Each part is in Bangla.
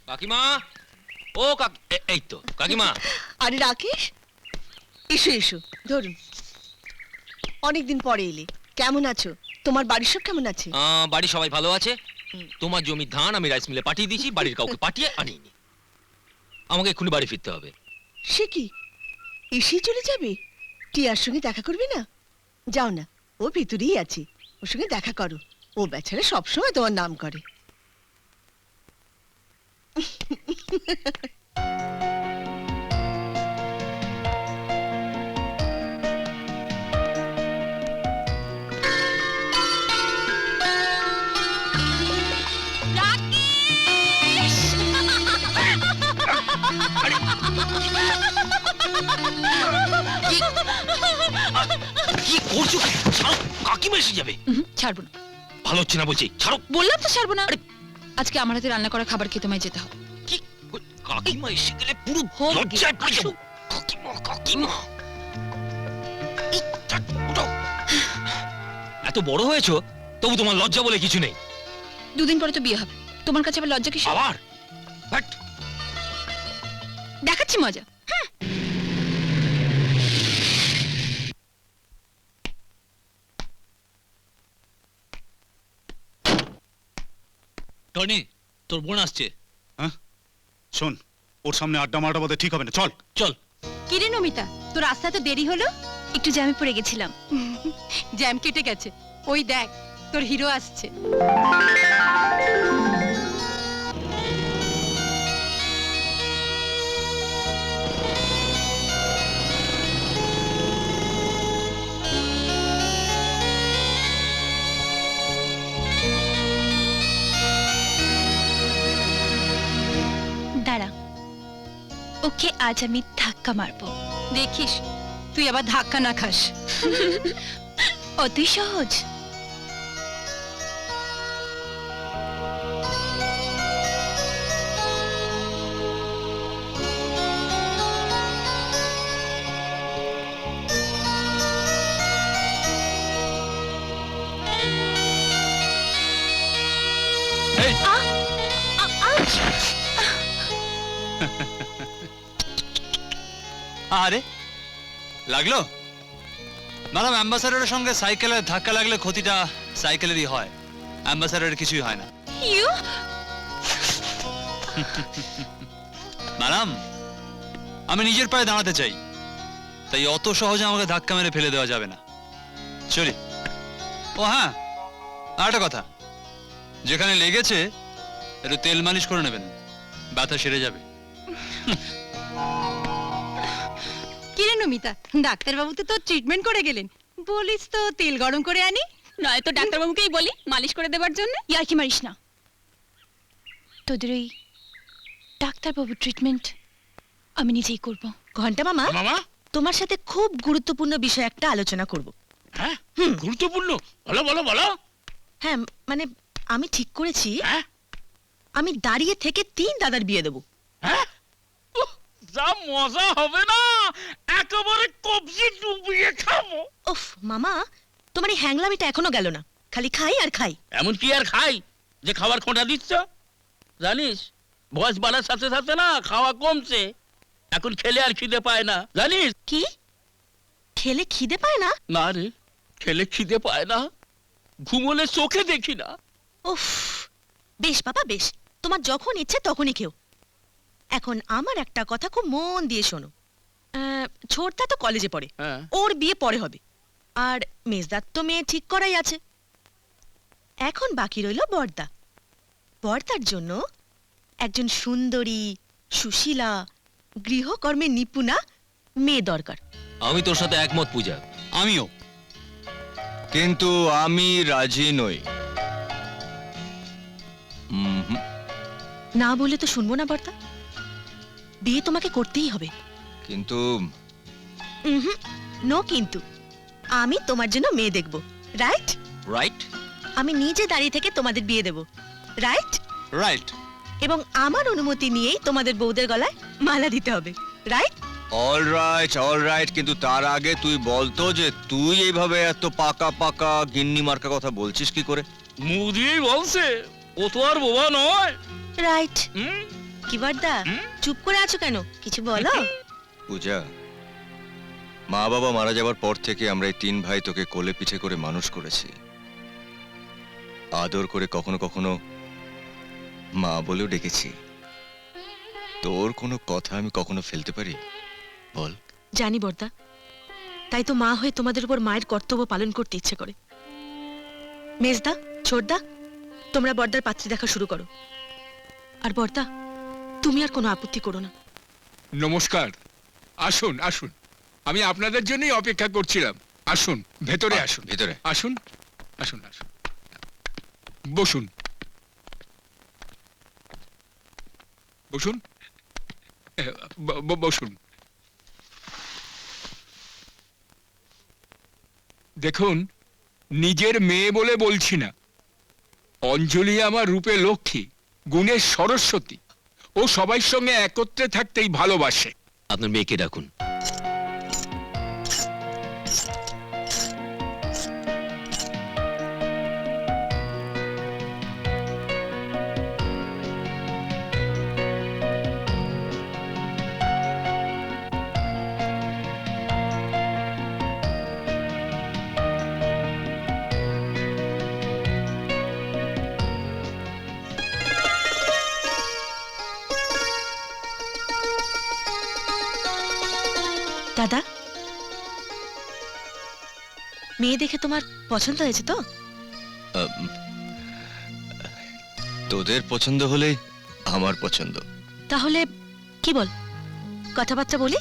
কাকিমা, ও এই তো কাকিমা। আরে রাকেশ, এসো এসো, ধরুন। অনেকদিন পরে এলে, কেমন আছো? তোমার বাড়ির সব কেমন আছে? বাড়ি সবাই ভালো আছে। তোমার জমির ধান আমি রাইস মিলে পাঠিয়ে দিয়েছি, বাড়ির কাউকে পাঠিয়ে আনিনি। আমাকে এক্ষুনি বাড়ি ফিরতে হবে। সে কি, এসেই চলে যাবে? টিয়ার সঙ্গে দেখা করবে না? যাও না, ও ভেতরেই আছে, ওর সঙ্গে দেখা করো। ও বেচারা সবসময় তোমার নাম করে। কি করছো? ছাড়ো, কাকিমা এসে যাবে। ছাড়বো না। ভালো হচ্ছে না বলছি, ছাড়ো। বললাম তো ছাড়বো না। আজকে আমার হাতে রান্না করা খাবার খেয়ে তোমায় যেতে হবে। কি কাকিমা এসে গেলে পুরো লজ্জায় পড়ে যাবো। কাকিমা কাকিমা, উঠো। এত বড় হয়েছো তবু তোমার লজ্জা বলে কিছু নেই। দুদিন পরে তো বিয়ে হবে, তোমার কাছে আবার লজ্জা কিসের? আবার বাট দেখাচ্ছি মজা। টনি, তোর বোন আসছে। হ্যাঁ শোন, ওর সামনে আড্ডা মারাটা বোধহয় ঠিক হবে না। চল চল। কিরে নমিতা, তোর রাস্তা তো দেরি হলো। একটু জ্যামে পড়ে গেছিলাম। জ্যাম কেটে গেছে, ওই দেখ তোর হিরো আসছে। দাঁড়া, ওকে আজ আমি ধাক্কা মারবো। দেখিস তুই আবার ধাক্কা না খাস। অতি সহজ। আরে লাগলো? ম্যাডাম, অ্যাম্বাসাডারের সঙ্গে সাইকেলের ধাক্কা লাগলে ক্ষতিটা সাইকেলেরই হয়, অ্যাম্বাসাডারের কিছুই হয় না। ইউ ম্যাডাম, আমি নিজের পায়ে দাঁড়াতে চাই, তাই অত সহজে আমাকে ধাক্কা মেরে ফেলে দেওয়া যাবে না। চলি। ও হ্যাঁ, আর একটা কথা, যেখানে লেগেছে একটু তেল মালিশ করে নেবেন, ব্যথা সেরে যাবে। কিরে নমিতা, ডাক্তারবাবু তো তোর ট্রিটমেন্ট করে গেলেন, বলিস তো তেল গরম করে আনি। নয়তো ডাক্তারবাবুকেই বলি মালিশ করে দেবার জন্য। ইয়ার্কি মারিস না। তোদের ওই ডাক্তারবাবু ট্রিটমেন্ট আমি নিজেই করব। ঘন্টা মামা, মামা, তোমার সাথে খুব গুরুত্বপূর্ণ বিষয় একটা আলোচনা করব। হ্যাঁ গুরুত্বপূর্ণ, বলো বলো বলো। হ্যাঁ, মানে আমি ঠিক করেছি হ্যাঁ আমি দাঁড়িয়ে থেকে 3 দাদার বিয়ে দেবো। হ্যাঁ, উহ, যা মজা হবে না, একেবারে কবজি ডুবিয়ে খাবো। উফ মামা, তোমার এই হ্যাংলামিটা এখনো গেল না, খালি খাই আর খাই। এমন কি আর খাই যে খাবার খোঁটা দিচ্ছ? জানিস, বয়স বাড়ার সাথে সাথে না খাওয়া কমছে, এখন খেলে আর খিদে পায় না, জানিস? কি খেলে খিদে পায় না? না রে, খেলে খিদে পায় না, ঘুমোলে চোখে দেখি না। উফ, বেশ বাবা বেশ, তোমার যখন ইচ্ছে তখনই খেও। এখন আমার একটা কথা খুব মন দিয়ে শোনো। ছোটদা তো কলেজে পড়ে, হ্যাঁ ওর বিয়ে পরে হবে, আর মেজদার তো মেয়ে ঠিক করাই আছে। এখন বাকি রইল বড়দা। বড়দার জন্য একজন সুন্দরী, সুশীলা, গৃহকর্মে নিপুণা মেয়ে দরকার। আমি তোর সাথে একমত পূজা। আমিও। কিন্তু আমি রাজি নই। না বলে তো শুনবো না বড়দা, বিয়ে তোমাকে করতেই হবে। কিন্তু নো কিন্তু, আমি তোমার জন্য মেয়ে দেখব, রাইট? রাইট। আমি নিজে দাঁড়িয়ে থেকে তোমাদের বিয়ে দেব, রাইট? রাইট। এবং আমার অনুমতি নিয়েই তোমাদের বউদের গলায় মালা দিতে হবে, রাইট? অল রাইট, কিন্তু তার আগে তুই বলতো যে তুই এইভাবে এত পাকা পাকা গিন্নি মার্কা কথা বলছিস কি করে? মুখ দিয়েই বলছে, ও তো আর বোবা নয়। রাইট। কি বড়দা, চুপ করে আছো কেন? কিছু বলো। পূজা, মা বাবা মারা যাওয়ার পর থেকে আমরা এই 3 ভাই তোকে কোলে পিঠে করে মানুষ করেছি, আদর করে কখনো কখনো মা বলেও ডেকেছি। তোর কোনো কথা আমি কখনো ফেলতে পারি বল? জানি বড়দা, তাই তো মা হয়ে তোমাদের উপর মায়ের কর্তব্য পালন করতে ইচ্ছে করে। মেজদা, ছোটদা, তোমরা বড়দার পাত্রী দেখা শুরু করো। আর বড়দা, তুমি আর কোনো আপত্তি করো না। নমস্কার, আসুন আসুন, আমি আপনাদের জন্যই অপেক্ষা করছিলাম। আসুন, ভেতরে আসুন, ভিতরে আসুন আসুন আসুন, বসুন বসুন, বসুন। দেখুন, নিজের মেয়ে বলে বলছি না, অঞ্জলি আমার রূপে লক্ষ্মী, গুণের সরস্বতী। ও সবাই সঙ্গে একত্রে থাকতেই ভালোবাসে। আপনার মেয়েকে ডাকুন। দাদা, মেয়ে দেখে তোমার পছন্দ হয়েছে তো? তোদের পছন্দ হলে আমার পছন্দ। তাহলে কি বল, কথাবার্তা বলি?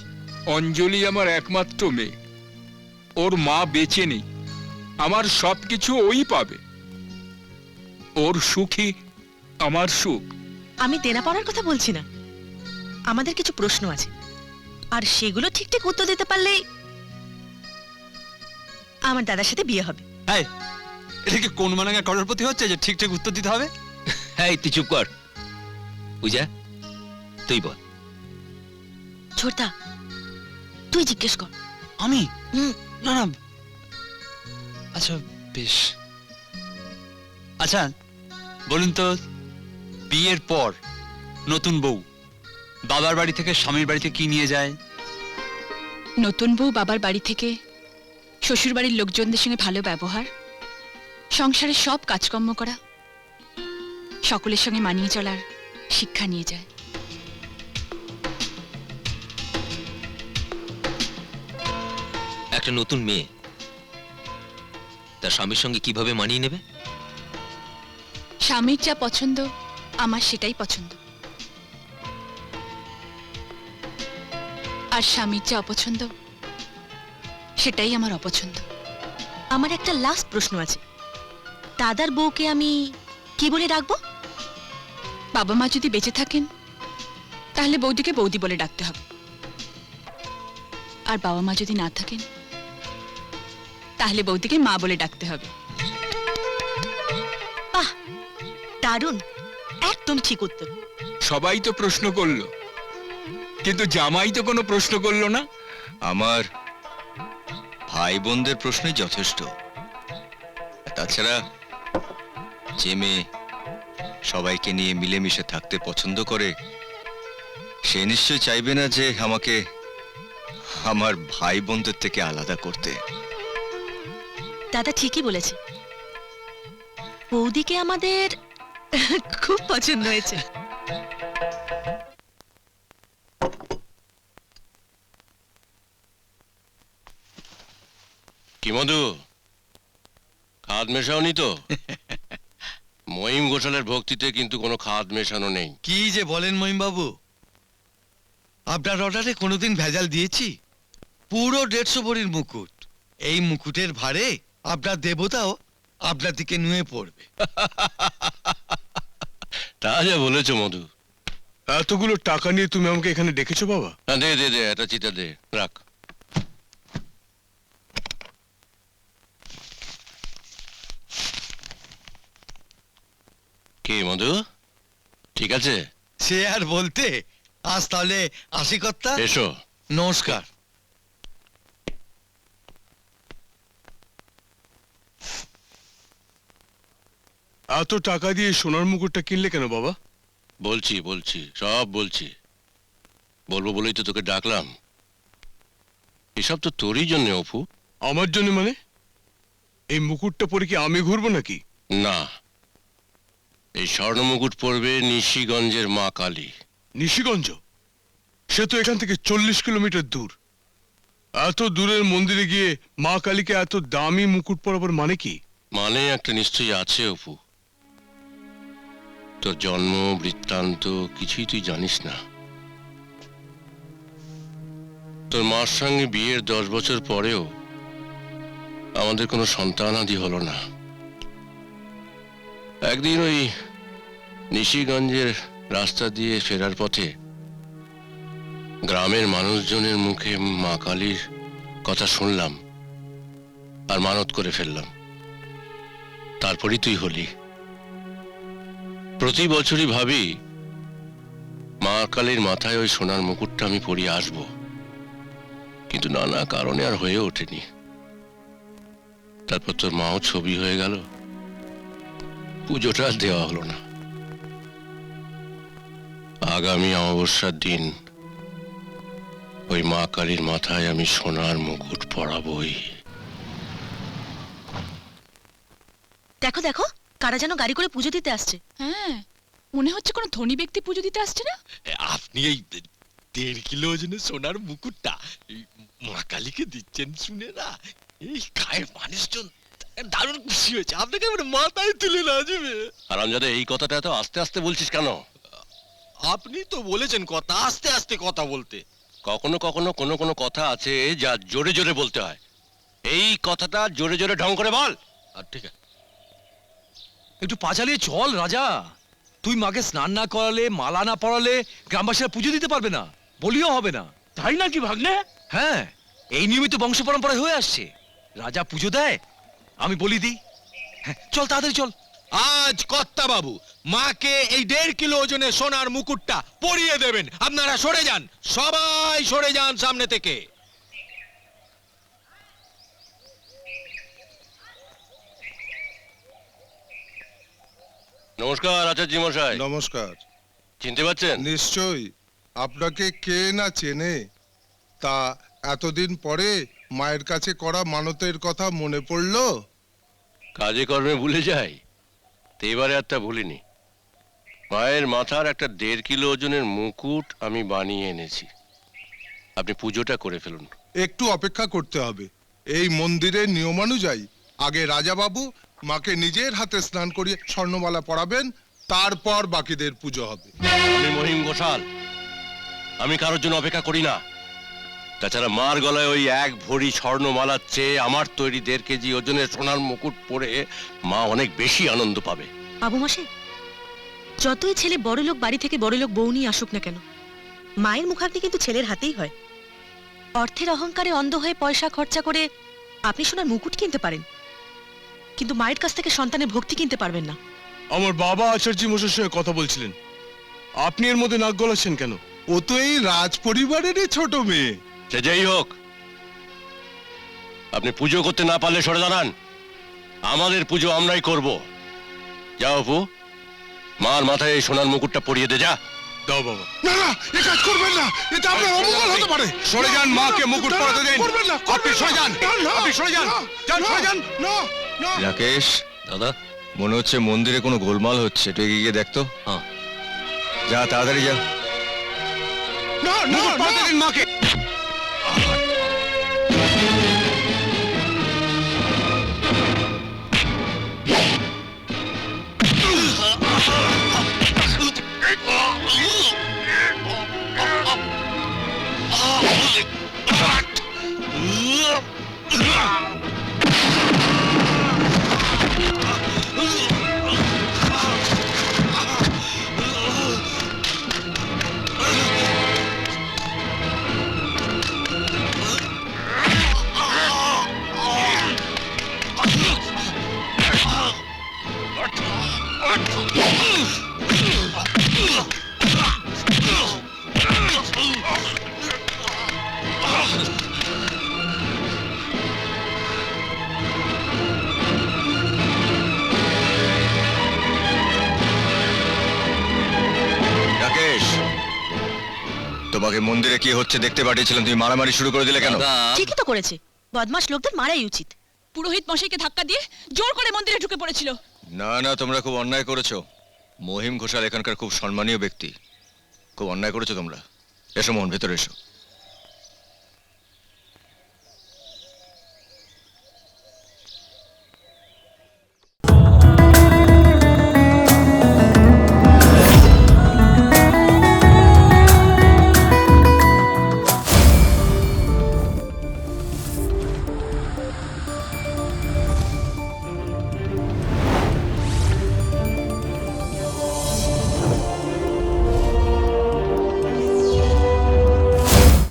অঞ্জলি আমার একমাত্র মেয়ে, ওর মা বেঁচে নেই, আমার সবকিছু ওই পাবে। ওর সুখী আমার সুখ। আমি দেনা পাওয়ার কথা বলছি না, আমাদের কিছু প্রশ্ন আছে, আর সেগুলো ঠিক ঠিক উত্তর দিতে পারলেই আমার দাদার সাথে বিয়ে হবে। এই, এটা কি কোন মানাঙ্গা করোড়পতি হচ্ছে যে ঠিকঠাক উত্তর দিতে হবে? হ্যাঁ, তুই চুপ কর। পূজা, তুই বল। ছোটদা, তুই জিজ্ঞেস কর। আমি? হুম। না না, আচ্ছা বেশ। আচ্ছা বলুন তো, বিয়ের পর নতুন বউ বাবার বাড়ি থেকে স্বামীর বাড়িতে কি নিয়ে যায়? নতুন বউ বাবার বাড়ি থেকে শ্বশুর বাড়ির লোকজনদের সঙ্গে ভালো ব্যবহার, সংসারের সব কাজকর্ম করা, সকলের সঙ্গে মানিয়ে চলার শিক্ষা নিয়ে যায়। একটা নতুন মেয়ে তার স্বামীর সঙ্গে কিভাবে মানিয়ে নেবে? স্বামীর যা পছন্দ আমার সেটাই পছন্দ, আর স্বামীর যা অপছন্দ সেটাই আমার অপছন্দ। আমার একটা লাস্ট প্রশ্ন আছে, দাদার বউকে আমি কি বলে ডাকবো? বাবা মা যদি বেঁচে থাকেন তাহলে বৌদিকে বৌদি বলে ডাকতে হবে, আর বাবা মা যদি না থাকেন তাহলে বৌদিকে মা বলে ডাকতে হবে। বাহ, দারুণ, একদম ঠিক উত্তর। সবাই তো প্রশ্ন করলো, কিন্তু জামাই তো কোনো প্রশ্ন করলো না। আমার ভাই বোনদের প্রশ্নই যথেষ্ট। তাছাড়া যে মেয়ে সবাইকে নিয়ে মিলেমিশে থাকতে পছন্দ করে, সে নিশ্চয় চাইবে না যে আমাকে আমার ভাই বোনদের থেকে আলাদা করতে। দাদা ঠিকই বলেছে, বৌদিকে আমাদের খুব পছন্দ হয়েছে। কি মধু, খাদ মেশাওনি তো? মহিম ঘোষালের ভক্তিতে কিন্তু কোনো খাদ মেশানো নেই। কি যে বলেন মহিম বাবু, আপনার অর্ডারে কোনোদিন ভেজাল দিয়েছি? পুরো 150 ভরির মুকুট, এই মুকুটের ভারে আপনার দেবতাও আপনার দিকে নুয়ে পড়বে। তা যা বলেছো মধু। এতগুলো টাকা নিয়ে তুমি আমাকে এখানে ডেকেছো বাবা? হ্যাঁ, দে দে দে, একটা চিঠা দে, রাখ। কি মধু, ঠিক আছে? সে আর বলতে, আজ তাহলে আসি কর্তা। এসো। নমস্কার। এত টাকা দিয়ে সোনার মুকুটটা কিনলে কেন বাবা? বলছি বলছি সব বলছি, বলবো বলেই তো তোকে ডাকলাম। এসব তো তোরই জন্য অপু। আমার জন্য মানে? এই মুকুটটা পরে কি আমি ঘুরবো নাকি? না, এই স্বর্ণ মুকুট পরবে নিশিগঞ্জের মা কালী। নিশিগঞ্জ? সে তো এখান থেকে 40 কিলোমিটার দূর। এত দূরের মন্দিরে গিয়ে মা কালীকে এত দামি মুকুট পরাবার মানে কি? মানে একটা নিশ্চয়ই আছে অপু। তোর জন্ম বৃত্তান্ত কিছুই তুই জানিস না। তোর মার সঙ্গে বিয়ের 10 বছর পরেও আমাদের কোনো সন্তানাদি হলো না। একদিন ওই নিশিগঞ্জের রাস্তা দিয়ে ফেরার পথে গ্রামের মানুষজনের মুখে মা কালীর কথা শুনলাম আর মানত করে ফেললাম। তারপরই তুই হলি। প্রতি বছরই ভাবি মা কালীর মাথায় ওই সোনার মুকুটটা আমি পরিয়ে আসব, কিন্তু নানা কারণে আর হয়ে ওঠেনি। তারপর তোর মাও ছবি হয়ে গেল, পুজোটা আর দেওয়া হলো না। আগামী অমাবস্যার দিন ওই মা কালীর মাথায় আমি সোনার মুকুট পরাবই। দেখো দেখো, কারা যেন গাড়ি করে পুজো দিতে আসছে। হ্যাঁ, মনে হচ্ছে কোনো ধনী ব্যক্তি পুজো দিতে আসছে না? আপনি এই 1.5 কিলো ওজনের সোনার মুকুটটা এই মা কালীকে দিচ্ছেন শুনে না, এই গায়ের মানুষজন দারুণ খুশি হয়েছে। আপনাকে আমার মাথায় তুলে নাচবে। হারামজাদা, এই কথাটা এত আস্তে আস্তে বলছিস কেন? আপনি তো বলেছেন কথা আস্তে আস্তে কথা বলতে। কখনো কখনো কোনো কোনো কথা আছে যা জোরে জোরে বলতে হয়। এই কথাটা জোরে জোরে ঢং করে বল। আর ঠিক আছে, একটু পা চালিয়ে চল রাজা। তুই মাকে স্নান না করালে, মালা না পরালে গ্রামবাসীরা পুজো দিতে পারবে না, বলিও হবে না। তাই নাকি ভাগ্নে? হ্যাঁ, এই নিয়মিত বংশ পরম্পরায় হয়ে আসছে। রাজা পুজো দেয়, আমি বলি দিই। হ্যাঁ, চল তাড়াতাড়ি চল। আজ কর্তা বাবু মাকে এই 1.5 কিলো ওজনের সোনার মুকুটটা পরিয়ে দেবেন। আপনারা সরে যান, সবাই সরে যান সামনে থেকে। নমস্কার আচার্য মশাই। নমস্কার। চিনতে পারছেন? নিশ্চয়ই, আপনাকে কে না চেনে। তা এতদিন পরে মায়ের কাছে করা মানতের কথা মনে পড়লো? কাজে কর্মে ভুলে যাই, তো এবারে আর তা ভুলিনি। মায়ের মাথার একটা 1.5 কিলো ওজনের মুকুট আমি বানিয়ে এনেছি। আপনি পুজোটা করে ফেলুন। একটু অপেক্ষা করতে হবে। এই মন্দিরের নিয়মানুযায়ী আগে রাজাবাবু মাকে নিজের হাতে স্নান করিয়ে স্বর্ণমালা পরাবেন, তারপর বাকিদের পুজো হবে। আমি মহিম ঘোষাল, আমি কারোর জন্য অপেক্ষা করি না। তাছাড়া মার গলায় ওই 1 ভরি স্বর্ণমালার চেয়ে আমার তৈরি 1.5 কেজি ওজনের সোনার মুকুট পরে মা অনেক বেশি আনন্দ পাবে। বাবু মশাই, যতই ছেলে বড়লোক বাড়ি থেকে বড়লোক বউ নিয়ে আসুক না কেন, মায়ের মুখাগ্নি কিন্তু ছেলের হাতেই হয়। অর্থের অহংকারে অন্ধ হয়ে পয়সা খরচা করে আপনি সোনার মুকুট কিনতে পারেন, কিন্তু মায়ের কাছ থেকে সন্তানের ভক্তি কিনতে পারবেন না। আমার বাবা আচার্য মশাইয়ের সঙ্গে কথা বলছিলেন, আপনি এর মধ্যে নাক গলাচ্ছেন কেন? ও তো এই রাজ পরিবারেরই ছোট মেয়ে। সে যেই হোক, আপনি পুজো করতে না পারলে সরে দাঁড়ান। আমাদের পুজো আমরাই করব। যাও অপু, মার মাথায় এই সোনার মুকুটটা পরিয়ে দে। যা। দাও বাবা। না না, এ কাজ করবেন না, এটা আপনার অমঙ্গল হতে পারে। সরে যান, মাকে মুকুট না, পরাতে দিন। করবেন না, আপনি করবেন সরে না। যান, না, না, আপনি সরে যান। না, যান, সরে যান। না, না। রাকেশ, দাদা। মনে হচ্ছে মন্দিরে কোনো গোলমাল হচ্ছে, একটু এগিয়ে গিয়ে দেখতো। হ্যাঁ। যা, তাড়াতাড়ি যা। না, না, মুকুট পরাতে না। দিন মাকে। তোমাকে মন্দিরে কি হচ্ছে দেখতে পাঠিয়েছিলাম, তুমি মারামারি শুরু করে দিলে কেন? ঠিকই তো করেছে, বদমাশ লোকদের মারাই উচিত। পুরোহিত মশাইকে ধাক্কা দিয়ে জোর করে মন্দিরে ঢুকে পড়েছিল। না না, তোমরা খুব অন্যায় করেছো। মহিম ঘোষাল এখানকার খুব সম্মানীয় ব্যক্তি, খুব অন্যায় করেছো তোমরা। এসো মোহন, ভেতরে এসো।